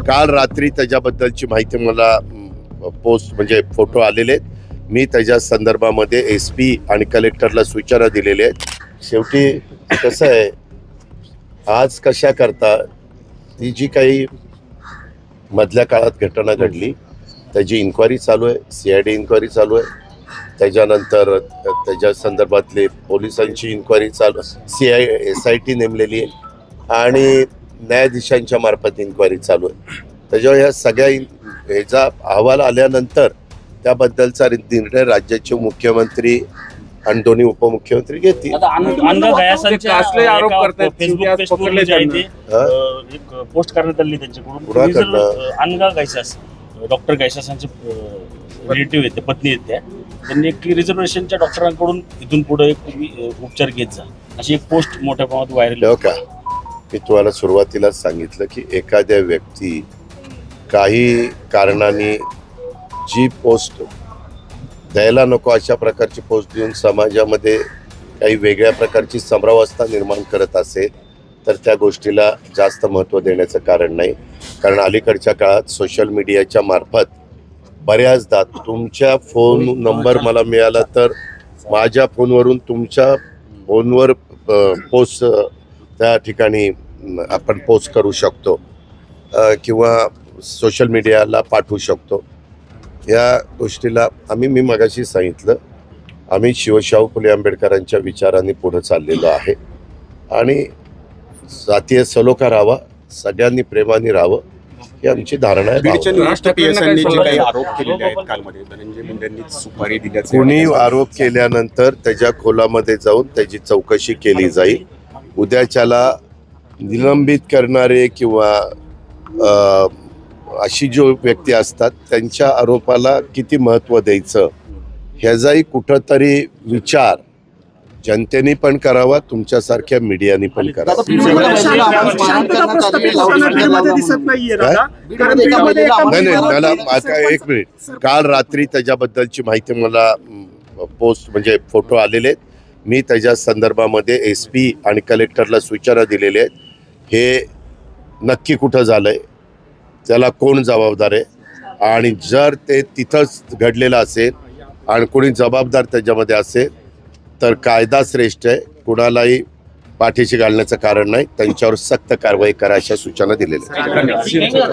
काल रात्री त्याच्याबद्दलची माहिती मला पोस्ट म्हणजे फोटो आलेले आहेत. मी त्याच्या संदर्भामध्ये SP आणि कलेक्टरला सूचना दिलेल्या आहेत. शेवटी कसं आहे, आज कशा करता ती जी काही मधल्या काळात घटना घडली त्याची इन्क्वायरी चालू आहे, CID इन्क्वायरी चालू आहे. त्याच्यानंतर त्याच्या संदर्भातले पोलिसांची इन्क्वायरी चालू, SIT नेमलेली आहे आणि न्यायाधीशांच्या मार्फत इन्क्वायरी चालू आहे. त्याच्यावर ह्या सगळ्या ह्याचा अहवाल आल्यानंतर त्याबद्दलचा निर्णय राज्याचे मुख्यमंत्री आणि दोन्ही उपमुख्यमंत्री घेतील. पोस्ट करण्यात आली त्यांच्याकडून अनगा गैसास, डॉक्टर गैसासांचे रिलेटिव्ह आहेत, पत्नी आहेत त्या, त्यांनी एक रिझर्वेशनच्या डॉक्टरांकडून इथून पुढे एक उपचार घेत जा अशी एक पोस्ट मोठ्या प्रमाणात व्हायरल हो का. मी तुम्हाला सुरुवातीलाच सांगितलं की एखाद्या व्यक्ती काही कारणाने जी पोस्ट द्यायला नको अशा प्रकारची पोस्ट देऊन समाजामध्ये काही वेगळ्या प्रकारची संभ्रमावस्था निर्माण करत असेल तर त्या गोष्टीला जास्त महत्त्व देण्याचं कारण नाही. कारण अलीकडच्या काळात सोशल मीडियाच्या मार्फत बऱ्याचदा तुमच्या फोन नंबर मला मिळाला तर माझ्या फोनवरून तुमच्या फोनवर पोस्ट त्या ठिकाणी आपण पोस्ट करू शकतो किंवा सोशल मीडियाला पाठवू शकतो. या गोष्टीला मी मगाशी सांगितलं, आम्ही शिवशाहू फुले आंबेडकरांच्या विचारांनी पुढे चाललेलो आहे आणि जातीय सलोखा राहावा, सगळ्यांनी प्रेमाने राहावं ही आमची धारणा आहे. कोणी आरोप केल्यानंतर त्याच्या खोलामध्ये जाऊन त्याची चौकशी केली जाईल. उद्याच्याला निलंबित करणारे किंवा अशी जो व्यक्ती असतात त्यांच्या आरोपाला किती महत्त्व द्यायचं ह्याचाही कुठंतरी विचार जनतेने पण करावा, तुमच्यासारख्या मीडियाने पण करावा. नाही मला आता एक मिनिट, काल रात्री त्याच्याबद्दलची माहिती मला पोस्ट म्हणजे फोटो आलेले आहेत. मी त्याच्या संदर्भामध्ये SP आणि कलेक्टरला सूचना दिलेल्या आहेत. हे नक्की कुठं झालंय, त्याला कोण जबाबदार आहे आणि जर ते तिथंच घडलेलं असेल आणि कोणी जबाबदार त्याच्यामध्ये असेल तर कायदा श्रेष्ठ आहे, कुणालाही पाठीशी घालण्याचं कारण नाही. त्यांच्यावर सक्त कारवाई करा अशा सूचना दिलेल्या आहेत.